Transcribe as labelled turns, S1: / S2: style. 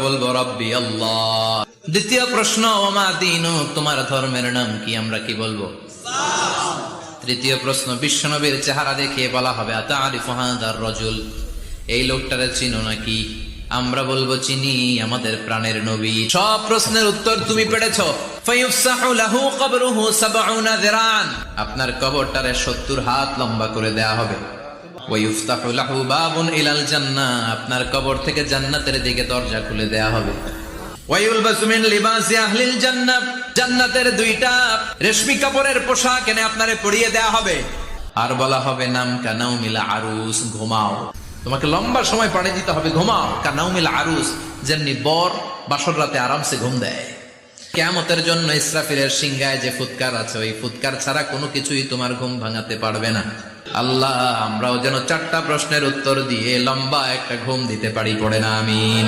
S1: বলবো রব্বি আল্লাহ। দ্বিতীয় প্রশ্ন, ওমা দীনু, তোমার ধর্মের নাম কি? আমরা কি বলবো? তৃতীয় প্রশ্ন, বিশ্বনবীর চেহারা দেখে বলা হবে আতারিফু হাযার রাজুল, এই লোকটারে চিনো নাকি? আমরা বলবো চিনি, আমাদের প্রাণের নবী। সব প্রশ্নের উত্তর তুমি পেরেছো। ফায়ুফসাহু লাহু কবরুহু ৭০ যিরান, আপনার কবরটারে ৭০ হাত লম্বা করে দেয়া হবে। ওয়ায়ুফতাহু লাহু বাবুন ইলাল জান্নাহ, আপনার কবর থেকে জান্নাতের দিকে দরজা খুলে দেয়া হবে। ওয়ায়ুলবাসু মিন লিবাসি আহলিল জান্নাহ, জান্নাতের 2টা রেশমি কাপড়ের পোশাক এনে আপনারে পরিয়ে দেয়া হবে। আর বলা হবে নাম কানাউমিল আরুস, ঘুমাও। তোমাকে লম্বা সময় পাড়ি দিতে হবে, ঘুমাও। কানাউমিল আরুস, যেমনি বর বাসর রাতে আরামসে ঘুম দেয়। কিয়ামতের জন্য ইসরাফিলের সিংহায় যে ফুৎকার আছে, ওই ফুৎকার ছাড়া কোনো কিছুই তোমার ঘুম ভাঙাতে পারবে না। আল্লাহ, আমরাও যেন 4টা প্রশ্নের উত্তর দিয়ে লম্বা একটা ঘুম দিতে পারি, পড়ে না আমিন।